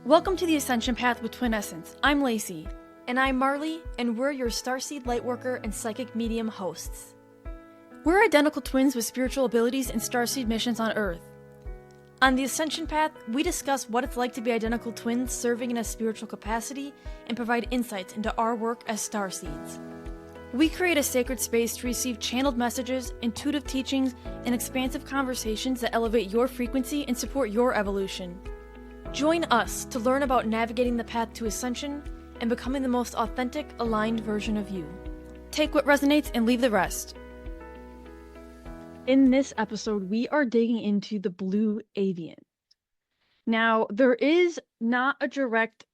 Welcome to the Ascension Path with Twin Essence. I'm Lacey. And I'm Marley, and we're your Starseed Lightworker and Psychic Medium hosts. We're identical twins with spiritual abilities and Starseed missions on Earth. On the Ascension Path, we discuss what it's like to be identical twins serving in a spiritual capacity and provide insights into our work as Starseeds. We create a sacred space to receive channeled messages, intuitive teachings, and expansive conversations that elevate your frequency and support your evolution. Join us to learn about navigating the path to Ascension and becoming the most authentic, aligned version of you. Take what resonates and leave the rest. In this episode, we are digging into the Blue Avian. Now, there is not a direct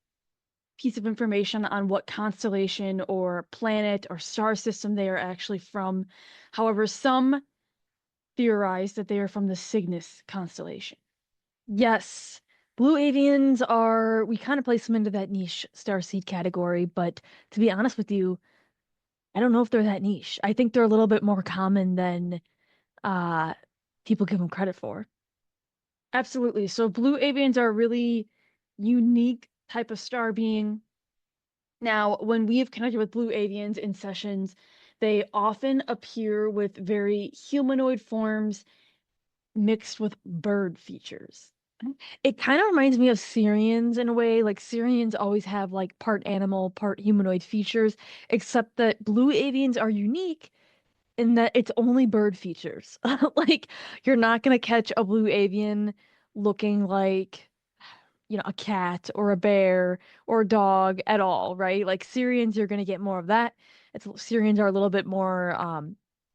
piece of information on what constellation or planet or star system they are actually from. However, some theorize that they are from the Cygnus constellation. Yes, Blue Avians are, we kind of place them into that niche starseed category, but to be honest with you, I don't know if they're that niche. I think they're a little bit more common than people give them credit for. Absolutely. So Blue Avians are a really unique type of star being. Now, when we have connected with Blue Avians in sessions, they often appear with very humanoid forms mixed with bird features. It kind of reminds me of Sirians in a way. Like Sirians always have like part animal, part humanoid features, except that Blue Avians are unique in that it's only bird features. Like you're not gonna catch a Blue Avian looking like, a cat or a bear or a dog at all, right? Like Sirians, you're gonna get more of that. Sirians are a little bit more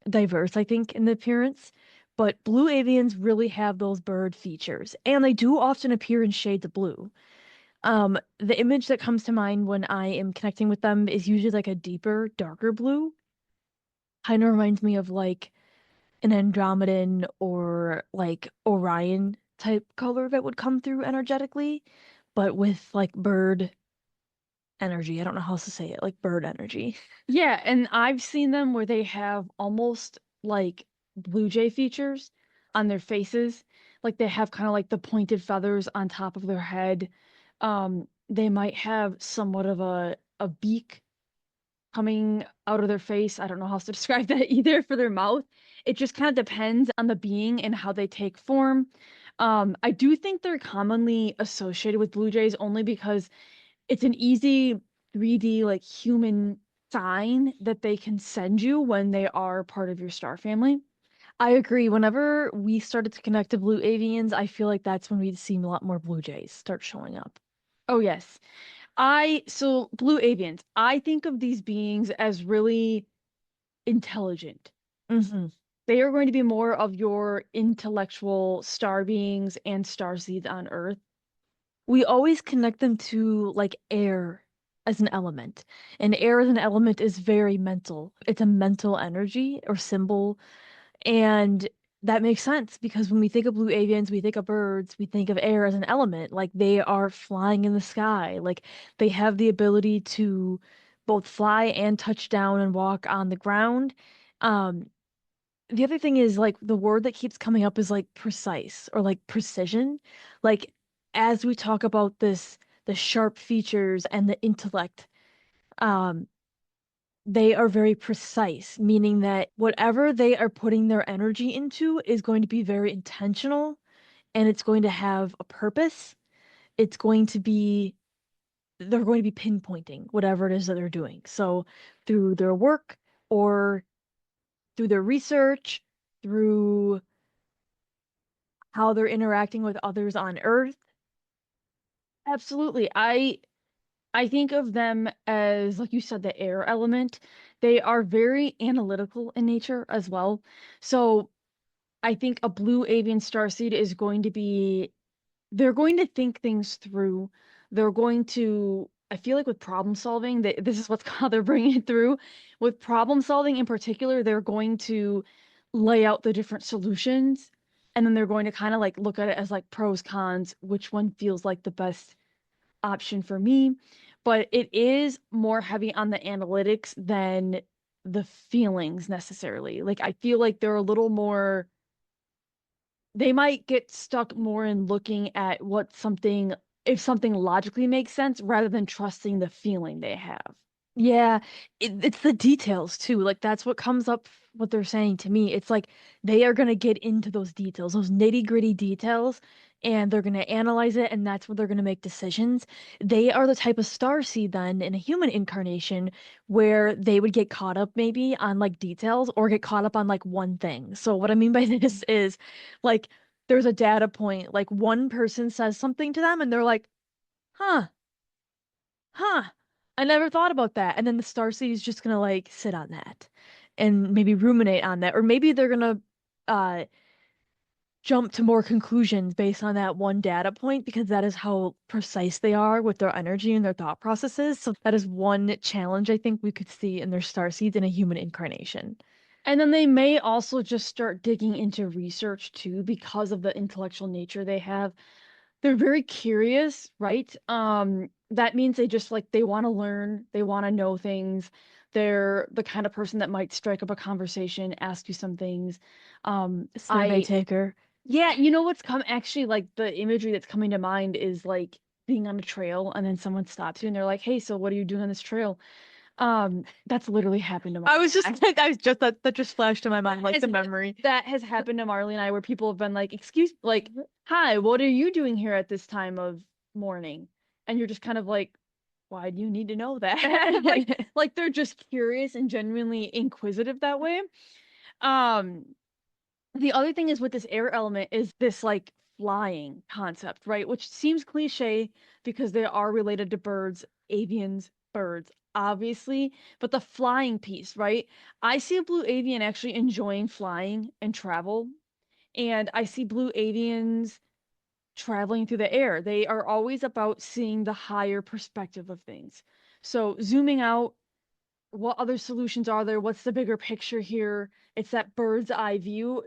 diverse, I think, in the appearance. But Blue Avians really have those bird features, and they do often appear in shades of blue. The image that comes to mind when I am connecting with them is usually like a deeper, darker blue. Kind of reminds me of like an Andromedan or like Orion type color that would come through energetically, but with like bird energy. I don't know how else to say it, like bird energy. Yeah, and I've seen them where they have almost like blue jay features on their faces. Like they have kind of like the pointed feathers on top of their head. They might have somewhat of a beak coming out of their face. I don't know how else to describe that either for their mouth. It just kind of depends on the being and how they take form. I do think they're commonly associated with blue jays only because it's an easy 3D like human sign that they can send you when they are part of your star family. I agree. Whenever we started to connect to Blue Avians, I feel like that's when we'd seen a lot more Blue Jays start showing up. Oh yes. So Blue Avians, I think of these beings as really intelligent. They are going to be more of your intellectual star beings and starseeds on Earth. We always connect them to like air as an element, and air as an element is very mental. It's a mental energy or symbol, and that makes sense because when we think of Blue Avians, we think of birds, we think of air as an element, like they are flying in the sky, like they have the ability to both fly and touch down and walk on the ground. Um, the other thing is like the word that keeps coming up is like precise or like precision. Like as we talk about this, the sharp features and the intellect, um, they are very precise, meaning that whatever they are putting their energy into is going to be very intentional and it's going to have a purpose. It's going to be, they're going to be pinpointing whatever it is that they're doing. So through their work or through their research, through how they're interacting with others on Earth. Absolutely. I think of them as, like you said, the air element. They are very analytical in nature as well. So I think a Blue Avian Starseed is going to be, they're going to think things through. They're going to, I feel like with problem solving, this is what's how they're bringing it through. With problem solving in particular, they're going to lay out the different solutions and then they're going to kind of like look at it as like pros, cons, which one feels like the best option for me. But it is more heavy on the analytics than the feelings necessarily. Like I feel like they're a little more, they might get stuck more in looking at what something if something logically makes sense rather than trusting the feeling they have. Yeah, it's the details too. Like that's what comes up what they're saying to me. It's like they are gonna get into those details, those nitty-gritty details, and they're gonna analyze it, and that's where they're gonna make decisions. They are the type of starseed then in a human incarnation where they would get caught up maybe on like details or get caught up on like one thing. So what I mean by this is like there's a data point, like one person says something to them and they're like, huh. Huh, I never thought about that. And then the Starseed is just gonna like sit on that and maybe ruminate on that. Or maybe they're gonna uh jump to more conclusions based on that one data point because that is how precise they are with their energy and their thought processes. So that is one challenge I think we could see in their Starseeds in a human incarnation. And then they may also just start digging into research too because of the intellectual nature they have. They're very curious, right? That means they just like they want to learn, they want to know things. They're the kind of person that might strike up a conversation, ask you some things. Survey I taker. Yeah, you know what's come actually like the imagery that's coming to mind is like being on a trail and then someone stops you and they're like, "Hey, so what are you doing on this trail?" That's literally happened to I was just Marley. I was just that just flashed to my mind like Has the memory. that has happened to Marley and I where people have been like, "Excuse, like, hi, what are you doing here at this time of morning?" And you're just kind of like, "Why do you need to know that?" Like they're just curious and genuinely inquisitive that way. Um, the other thing is with this air element is this like flying concept, right? Which seems cliche because they are related to birds, avians, birds, obviously, but the flying piece, right? I see a blue avian actually enjoying flying and travel, and I see blue avians traveling through the air. They are always about seeing the higher perspective of things. So zooming out, what other solutions are there? What's the bigger picture here? It's that bird's eye view,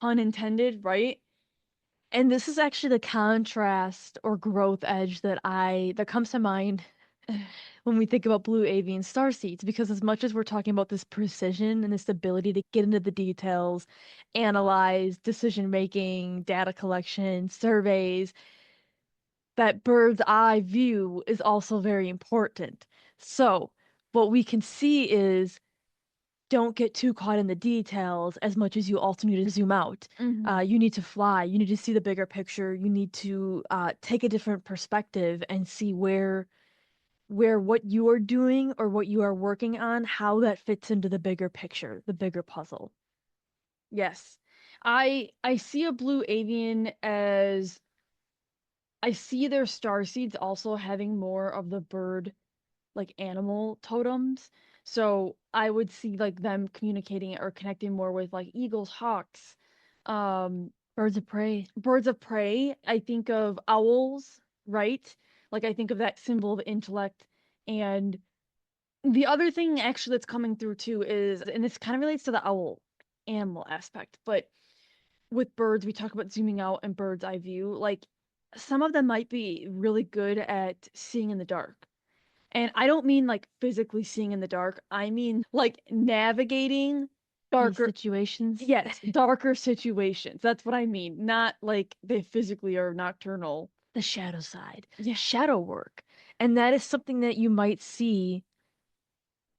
pun intended, right? And this is actually the contrast or growth edge that comes to mind when we think about blue avian star seeds, because as much as we're talking about this precision and this ability to get into the details, analyze decision making, data collection, surveys, that bird's eye view is also very important. So what we can see is don't get too caught in the details as much as you also need to zoom out. Mm-hmm. You need to fly. You need to see the bigger picture. You need to take a different perspective and see where what you are doing or what you are working on, how that fits into the bigger picture, the bigger puzzle. Yes. I see a blue avian as I see their star seeds also having more of the bird like animal totems. So I would see like them communicating or connecting more with like eagles, hawks, um, Birds of prey. birds of prey. I think of owls, right? Like I think of that symbol of intellect. And the other thing actually that's coming through too is, and this kind of relates to the owl animal aspect, but with birds, we talk about zooming out and bird's eye view. Like some of them might be really good at seeing in the dark. And I don't mean like physically seeing in the dark. I mean like navigating These darker, situations. yes, darker situations. That's what I mean. Not like they physically are nocturnal. The shadow side. Yeah. Shadow work. And that is something that you might see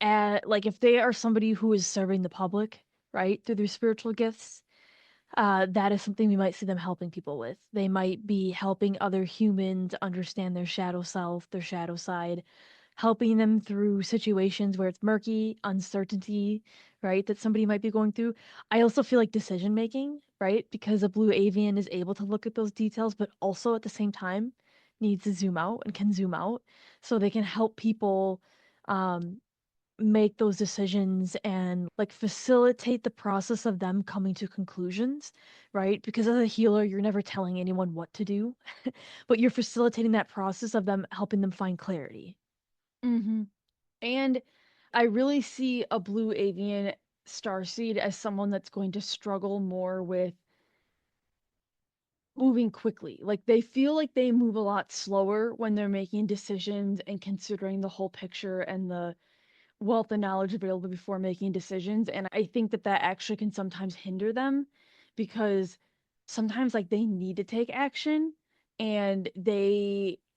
at like if they are somebody who is serving the public, right, through their spiritual gifts, that is something we might see them helping people with. They might be helping other humans understand their shadow self, their shadow side, helping them through situations where it's murky, uncertainty, right, that somebody might be going through. I also feel like decision making, right, because a blue avian is able to look at those details, but also at the same time needs to zoom out and can zoom out so they can help people um, make those decisions and like facilitate the process of them coming to conclusions, right? Because as a healer, you're never telling anyone what to do, but you're facilitating that process of them helping them find clarity. Mm-hmm. And I really see a blue avian starseed as someone that's going to struggle more with moving quickly. Like they feel like they move a lot slower when they're making decisions and considering the whole picture and the wealth of knowledge available before making decisions. And I think that that actually can sometimes hinder them because sometimes like they need to take action and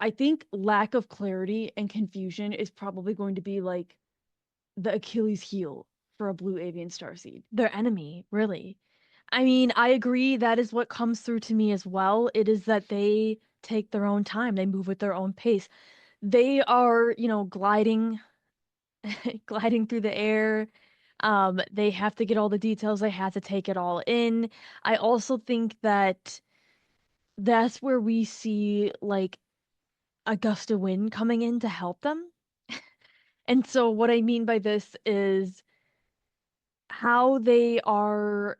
I think lack of clarity and confusion is probably going to be like the Achilles heel for a Blue Avian Starseed. Their enemy, really. I mean, I agree that is what comes through to me as well. It is that they take their own time, they move at their own pace. They are, gliding gliding through the air. They have to get all the details, they have to take it all in. I also think that that's where we see like a gust of wind coming in to help them. And so what I mean by this is how they are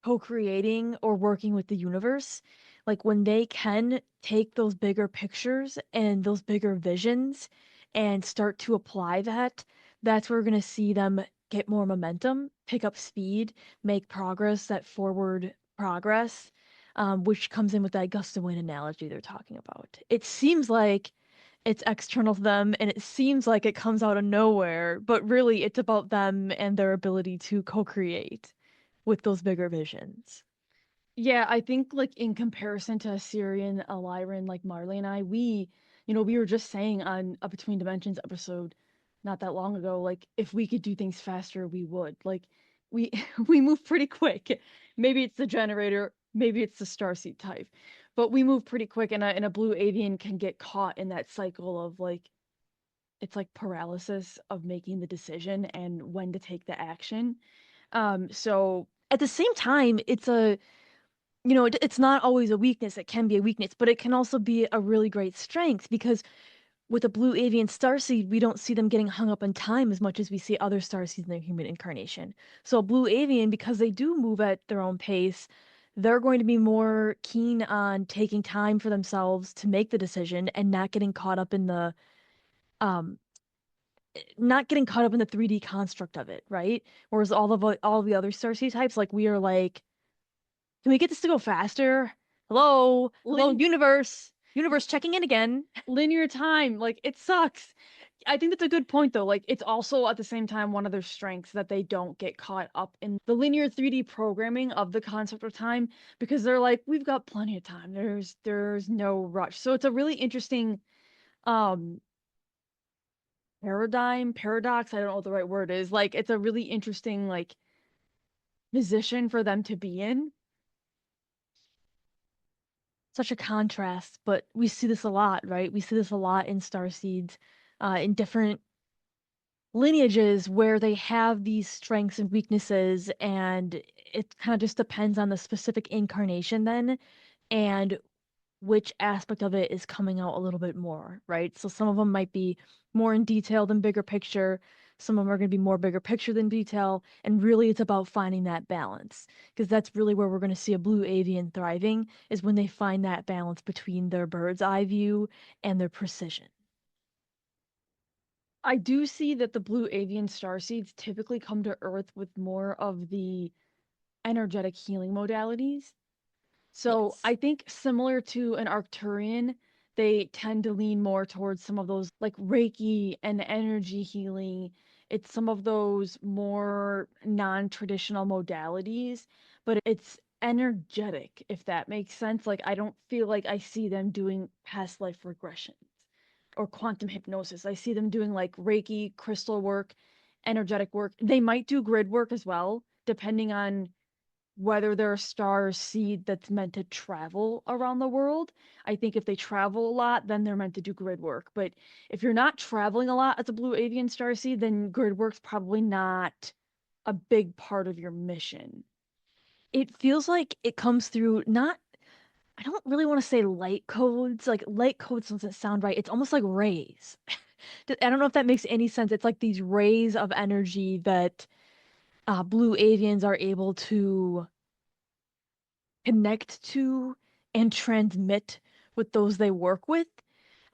co-creating or working with the universe, like when they can take those bigger pictures and those bigger visions and start to apply that, that's where we're going to see them get more momentum, pick up speed, make progress, that forward progress, which comes in with that gust of wind analogy they're talking about. It seems like it's external to them and it seems like it comes out of nowhere, but really it's about them and their ability to co-create with those bigger visions. Yeah, I think like in comparison to Sirian, Lyran, like Marley and I, we were just saying on a Between Dimensions episode not that long ago, like if we could do things faster, we would. Like we we move pretty quick. Maybe it's the generator, maybe it's the starseed type, but we move pretty quick, and a blue avian can get caught in that cycle of like it's like paralysis of making the decision and when to take the action. So At the same time, it's not always a weakness. It can be a weakness, but it can also be a really great strength because with a blue avian starseed, we don't see them getting hung up on time as much as we see other starseeds in their human incarnation. So a blue avian, because they do move at their own pace, they're going to be more keen on taking time for themselves to make the decision and um not getting caught up in the 3D construct of it, right? Whereas all of the other starseed types, like we are like, can we get this to go faster? Hello, Lin universe checking in again. linear time, like it sucks. I think that's a good point though. Like it's also at the same time one of their strengths that they don't get caught up in the linear 3D programming of the concept of time because they're like, we've got plenty of time. There's no rush. So it's a really interesting um paradox. I don't know what the right word is. Like it's a really interesting like position for them to be in. Such a contrast, but we see this a lot, right? We see this a lot in starseeds, in different lineages where they have these strengths and weaknesses, and it kind of just depends on the specific incarnation then, and which aspect of it is coming out a little bit more, right? So some of them might be more in detail than bigger picture. Some of them are going to be more bigger picture than detail. And really, it's about finding that balance because that's really where we're going to see a blue avian thriving is when they find that balance between their bird's eye view and their precision. I do see that the blue avian starseeds typically come to Earth with more of the energetic healing modalities. So Yes. I think similar to an Arcturian, they tend to lean more towards some of those like Reiki and energy healing. It's some of those more non-traditional modalities, but it's energetic, if that makes sense. Like I don't feel like I see them doing past life regressions or quantum hypnosis. I see them doing like Reiki, crystal work, energetic work. They might do grid work as well, depending on whether they're a star seed that's meant to travel around the world. I think if they travel a lot, then they're meant to do grid work. But if you're not traveling a lot as a blue avian star seed, then grid work's probably not a big part of your mission. It feels like it comes through not, I don't really want to say light codes. Like light codes doesn't sound right. It's almost like rays. I don't know if that makes any sense. It's like these rays of energy that blue avians are able to connect to and transmit with those they work with.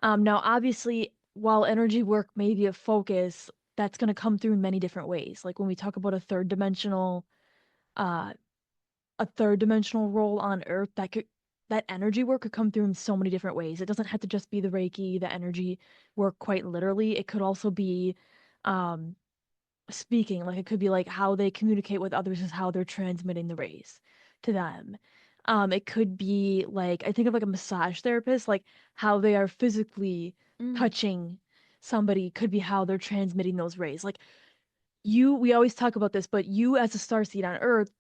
Now, obviously, while energy work may be a focus, that's going to come through in many different ways. Like when we talk about uh, a third dimensional role on Earth, that energy work could come through in so many different ways. It doesn't have to just be the Reiki, the energy work, quite literally. It could also be um, speaking. Like it could be like how they communicate with others is how they're transmitting the rays to them. It could be like I think of like a massage therapist, like how they are physically Mm. touching somebody could be how they're transmitting those rays. Like you, we always talk about this, but you as a starseed on Earth,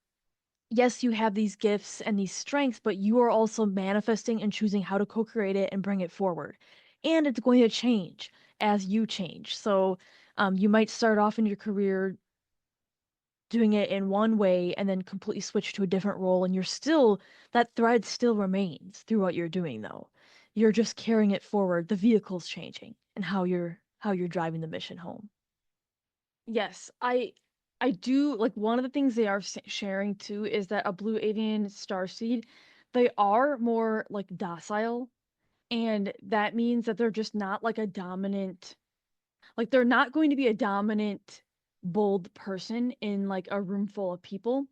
yes, you have these gifts and these strengths, but you are also manifesting and choosing how to co-create it and bring it forward. And it's going to change as you change. So you might start off in your career doing it in one way and then completely switch to a different role, and you're still, that thread still remains through what you're doing though. You're just carrying it forward. The vehicle's changing and how you're driving the mission home. Yes, I do like one of the things they are sharing too is that a Blue Avian Starseed, they are more like docile, and that means that they're just not like a dominant, like they're not going to be a dominant, bold person in like a room full of people.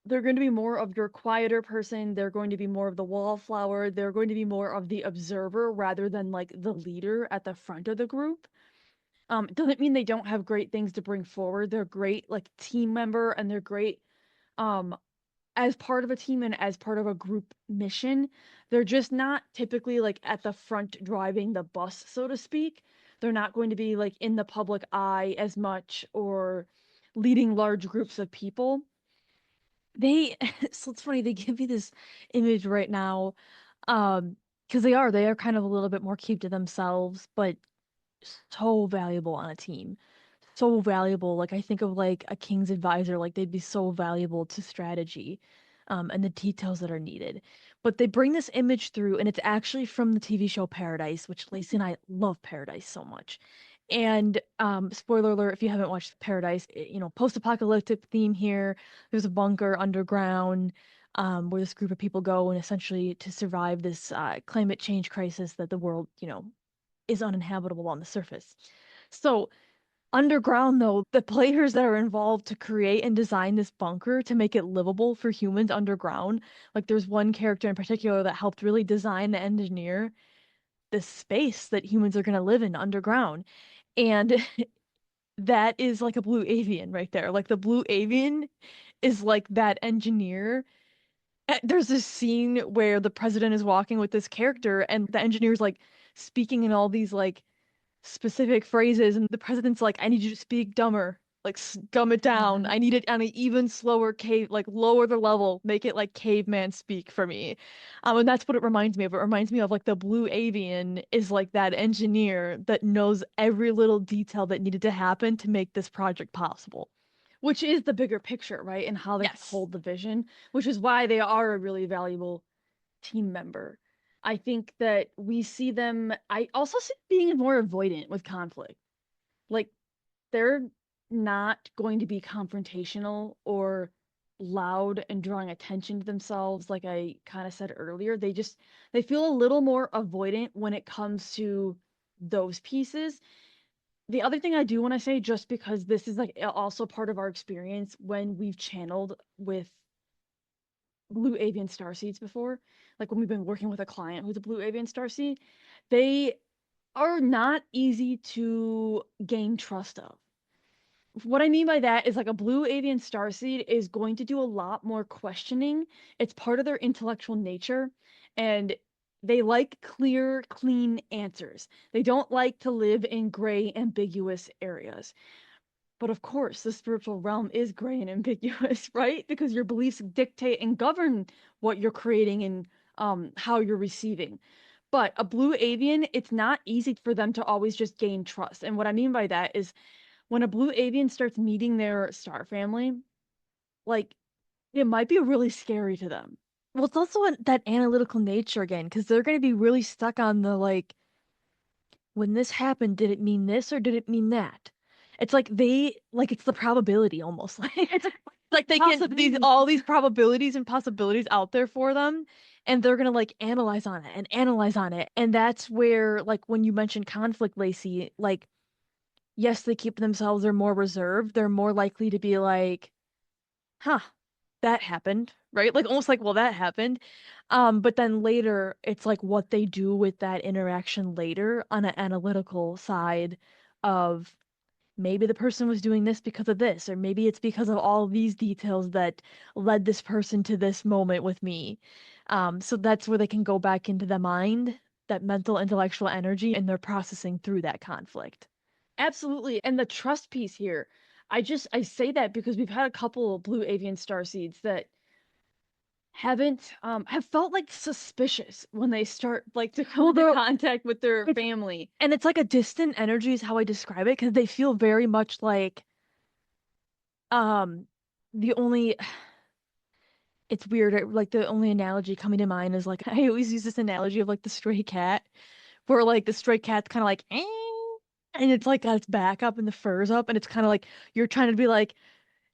They're going to be more of your quieter person. They're going to be more of the wallflower. They're going to be more of the observer rather than like the leader at the front of the group. It doesn't mean they don't have great things to bring forward. They're great like team member and they're great um as part of a team and as part of a group mission. They're just not typically like at the front driving the bus, so to speak. They're not going to be like in the public eye as much or leading large groups of people. They so it's funny, they give me this image right now, because they are kind of a little bit more keep to themselves, but so valuable on a team. So valuable. Like I think of like a king's advisor, like they'd be so valuable to strategy, and the details that are needed. But they bring this image through, and it's actually from the TV show Paradise, which Lacey and I love Paradise so much. And spoiler alert, if you haven't watched Paradise, post-apocalyptic theme here. There's a bunker underground, where this group of people go and essentially to survive this climate change crisis that the world, is uninhabitable on the surface. So underground, though, the players that are involved to create and design this bunker to make it livable for humans underground, like there's one character in particular that helped really design and engineer this space that humans are going to live in underground. And that is like a blue avian right there. Like the blue avian is like that engineer. There's this scene where the president is walking with this character and the engineer's like speaking in all these like specific phrases, and the president's like, I need you to speak dumber, like gum it down. I need it on an even slower cave, like lower the level, make it like caveman speak for me. And that's what it reminds me of. It reminds me of like the blue avian is like that engineer that knows every little detail that needed to happen to make this project possible. Which is the bigger picture, right? And how they Yes. hold the vision, which is why they are a really valuable team member. I think that we see them, I also see them being more avoidant with conflict. Like they're not going to be confrontational or loud and drawing attention to themselves like I kind of said earlier. They feel a little more avoidant when it comes to those pieces. The other thing I do want to say, just because this is like also part of our experience when we've channeled with Blue Avian Starseeds before, like when we've been working with a client who's a Blue Avian Starseed, they are not easy to gain trust of. What I mean by that is like a Blue Avian Starseed is going to do a lot more questioning. It's part of their intellectual nature, and they like clear, clean answers. They don't like to live in gray, ambiguous areas. But of course, the spiritual realm is gray and ambiguous, right? Because your beliefs dictate and govern what you're creating and how you're receiving. But a blue avian, it's not easy for them to always just gain trust. And what I mean by that is when a blue avian starts meeting their star family, like it might be really scary to them. Well, it's also that analytical nature again, because they're going to be really stuck on the like, when this happened, did it mean this or did it mean that? It's like they like it's the probability almost. Like it's like they can these Possibility. all these probabilities and possibilities out there for them, and they're gonna like analyze on it and analyze on it. And that's where like when you mentioned conflict, Lacey, like yes, they keep themselves, they're more reserved, they're more likely to be like, huh, that happened, right? Like almost like, well, that happened. But then later, it's like what they do with that interaction later on an analytical side of maybe the person was doing this because of this, or maybe it's because of all these details that led this person to this moment with me. So that's where they can go back into the mind, that mental intellectual energy, and they're processing through that conflict. Absolutely. And the trust piece here, I say that because we've had a couple of Blue Avian Starseeds that haven't have felt like suspicious when they start like to come into contact with their it's family. and it's like a distant energy is how I describe it, because they feel very much like um the only it's weird, like the only analogy coming to mind is like I always use this analogy of like the stray cat, where like the stray cat's kind of like and it's like got its back up and the fur's up, and it's kind of like you're trying to be like,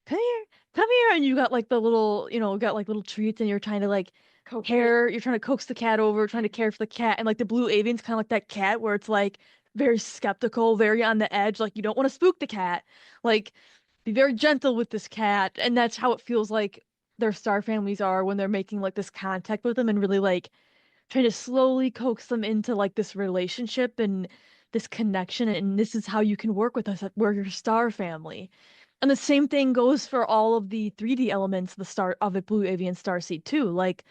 come here, and you got like the little, got like little treats, and you're trying to like you're trying to coax the cat over, trying to care for the cat, and like the blue avian's kind of like that cat where it's like very skeptical, very on the edge, like you don't want to spook the cat, like be very gentle with this cat, and that's how it feels like their star families are when they're making like this contact with them and really like trying to slowly coax them into like this relationship and this connection, and this is how you can work with us, we're your star family. And the same thing goes for all of the 3D elements, the start of a Blue Avian Starseed too. Like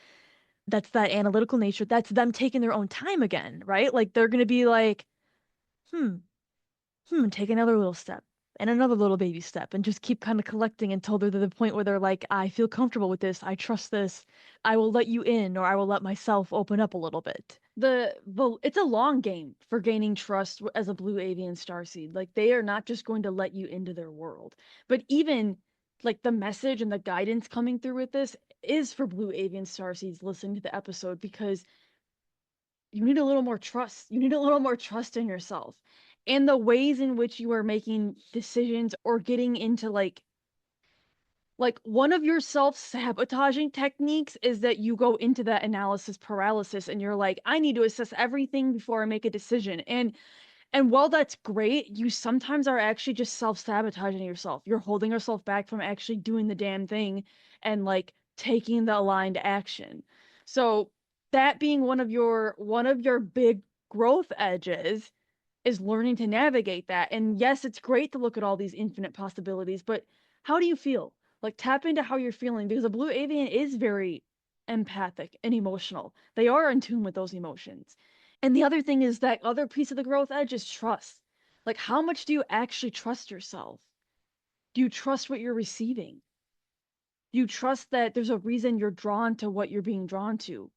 that's that analytical nature. That's them taking their own time again, right? Like they're gonna be like, hmm, take another little step and another little baby step and just keep kind of collecting until they're to the point where they're like, I feel comfortable with this. I trust this. I will let you in, or I will let myself open up a little bit. The it's a long game for gaining trust as a Blue Avian Starseed. Like they are not just going to let you into their world. But even like the message and the guidance coming through with this is for Blue Avian Starseeds listening to the episode, because you need a little more trust. You need a little more trust in yourself and the ways in which you are making decisions or getting into like one of your self-sabotaging techniques is that you go into that analysis paralysis and you're like, I need to assess everything before I make a decision. And while that's great, you sometimes are actually just self-sabotaging yourself. You're holding yourself back from actually doing the damn thing and like taking the aligned action. So that being one of your big growth edges is learning to navigate that. And yes, it's great to look at all these infinite possibilities, but how do you feel? Like tap into how you're feeling, because a blue avian is very empathic and emotional. They are in tune with those emotions. And the other thing is that other piece of the growth edge is trust. Like how much do you actually trust yourself? Do you trust what you're receiving? Do you trust that there's a reason you're drawn to what you're being drawn to?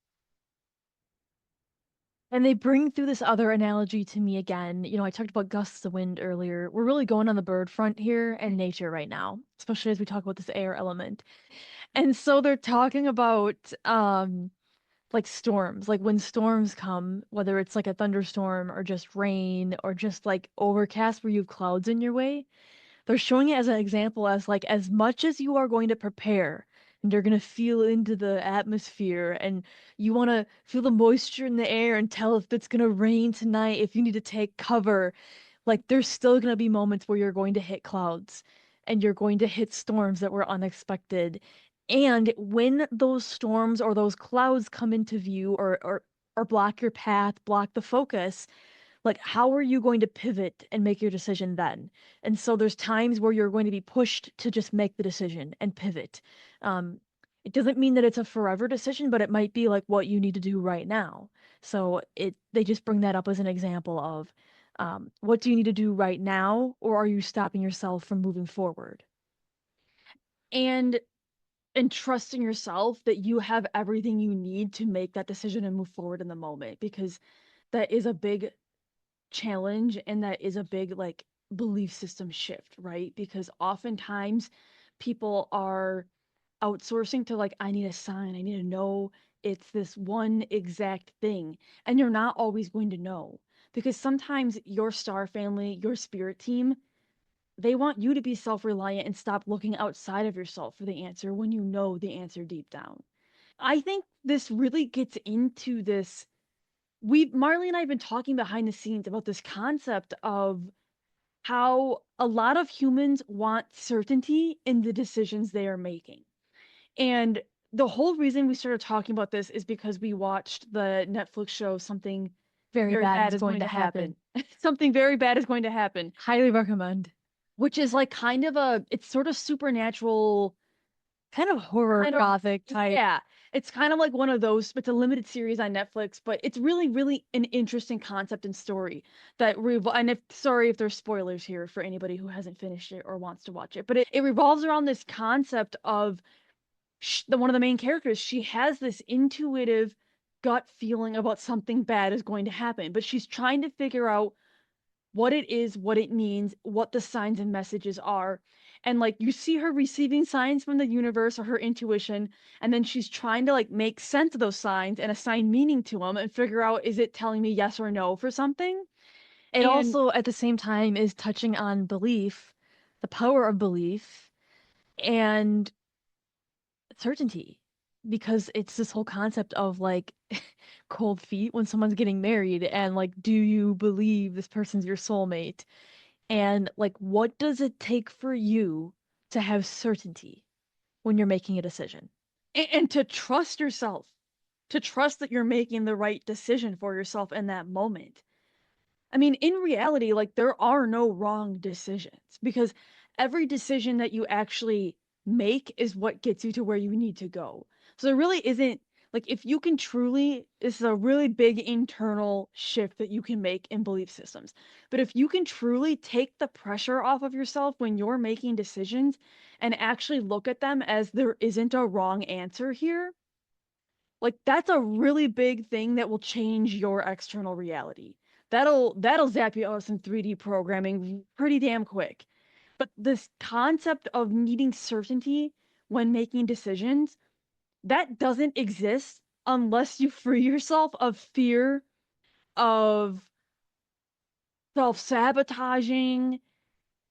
And they bring through this other analogy to me again. I talked about gusts of wind earlier. We're really going on the bird front here and nature right now, especially as we talk about this air element. And so they're talking about like storms, like when storms come, whether it's like a thunderstorm or just rain or just like overcast where you have clouds in your way. They're showing it as an example as like as much as you are going to prepare and you're going to feel into the atmosphere and you want to feel the moisture in the air and tell if it's going to rain tonight, if you need to take cover, like there's still going to be moments where you're going to hit clouds and you're going to hit storms that were unexpected. And when those storms or those clouds come into view or block your path, block the focus, like how are you going to pivot and make your decision then? And so there's times where you're going to be pushed to just make the decision and pivot. um it doesn't mean that it's a forever decision, but it might be like what you need to do right now. So they just bring that up as an example of what do you need to do right now, or are you stopping yourself from moving forward? And and trusting yourself that you have everything you need to make that decision and move forward in the moment, because that is a big challenge and that is a big like belief system shift, right? Because oftentimes people are outsourcing to like, I need a sign, I need to know it's this one exact thing. And you're not always going to know, because sometimes your star family, your spirit team, they want you to be self-reliant and stop looking outside of yourself for the answer when you know the answer deep down. I think this really gets into this. Marley and I have been talking behind the scenes about this concept of how a lot of humans want certainty in the decisions they are making. And the whole reason we started talking about this is because we watched the Netflix show Something Very Very bad Bad is is going Going to to Happen. happen. Something very bad is going to happen. Highly recommend. which is like kind of it's sort of supernatural, Kind of horror kind of, gothic type. yeah. It's kind of like one of those, it's a limited series on Netflix, but it's really, really an interesting concept and story and sorry if there's spoilers here for anybody who hasn't finished it or wants to watch it, but it revolves around this concept of one of the main characters. She has this intuitive gut feeling about something bad is going to happen, but she's trying to figure out what it is, what it means, what the signs and messages are. And like you see her receiving signs from the universe or her intuition, and then she's trying to like make sense of those signs and assign meaning to them and figure out, is it telling me yes or no for something? It And also, at the same time, is touching on belief, the power of belief, and certainty. Because it's this whole concept of like cold feet when someone's getting married, and like, do you believe this person's your soulmate? And like, what does it take for you to have certainty when you're making a decision? and to trust yourself, to trust that you're making the right decision for yourself in that moment. I mean, in reality, like there are no wrong decisions because every decision that you actually make is what gets you to where you need to go. So there really isn't, like, if you can truly, this is a really big internal shift that you can make in belief systems. But if you can truly take the pressure off of yourself when you're making decisions and actually look at them as there isn't a wrong answer here, like that's a really big thing that will change your external reality. That'll zap you out of some 3D programming pretty damn quick. But this concept of needing certainty when making decisions, that doesn't exist unless you free yourself of fear, of self-sabotaging,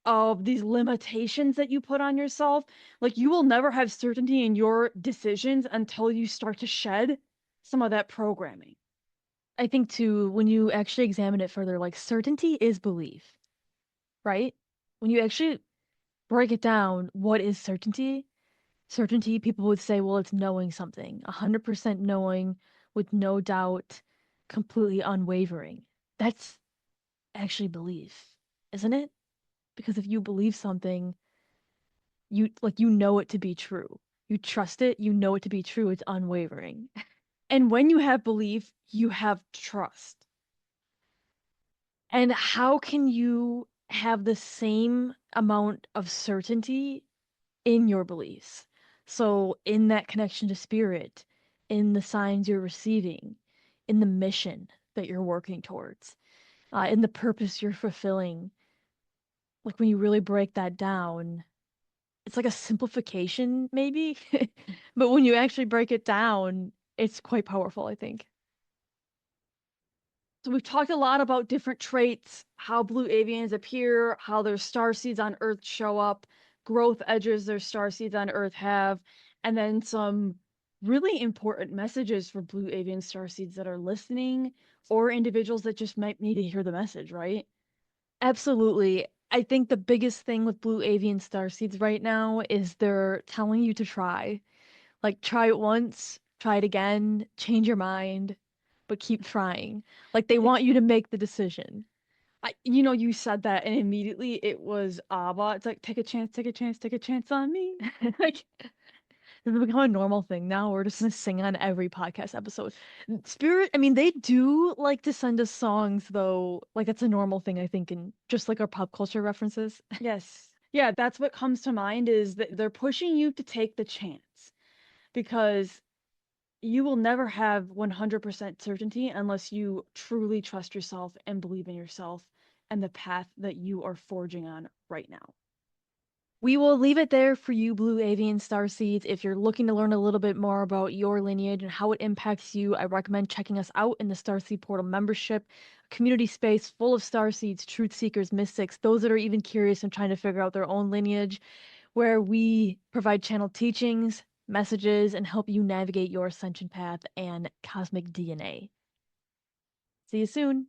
of these limitations that you put on yourself. Like you will never have certainty in your decisions until you start to shed some of that programming. I think too, when you actually examine it further, like certainty is belief, right? When you actually break it down, what is certainty? Certainty, people would say, well, it's knowing something, 100% knowing with no doubt, completely unwavering. That's actually belief, isn't it? Because if you believe something, you know it to be true. You trust it, you know it to be true, it's unwavering. And when you have belief, you have trust. And how can you have the same amount of certainty in your beliefs? So, in that connection to spirit, in the signs you're receiving, in the mission that you're working towards, in the purpose you're fulfilling, like when you really break that down, it's like a simplification, maybe. But when you actually break it down, it's quite powerful, I think. So we've talked a lot about different traits, how blue avians appear, how their star seeds on Earth show up, growth edges their star seeds on Earth have, and then some really important messages for blue avian star seeds that are listening or individuals that just might need to hear the message, right? Absolutely. I think the biggest thing with Blue Avian Starseeds right now is they're telling you to try. Like, try it once, try it again, change your mind, but keep trying. Like, they want you to make the decision. You said that, and immediately it was ABBA. It's like, take a chance, take a chance, take a chance on me. Like, It's become a normal thing now. We're just gonna sing on every podcast episode. Spirit, I mean, they do like to send us songs, though. Like, that's a normal thing, I think, in just like our pop culture references. yes. Yeah, that's what comes to mind is that they're pushing you to take the chance because you will never have 100% certainty unless you truly trust yourself and believe in yourself and the path that you are forging on right now. We will leave it there for you, Blue Avian Starseeds. If you're looking to learn a little bit more about your lineage and how it impacts you, I recommend checking us out in the Starseed Portal membership, a community space full of Starseeds, truth seekers, mystics, those that are even curious and trying to figure out their own lineage, where we provide channel teachings, messages, and help you navigate your ascension path and cosmic DNA. See you soon.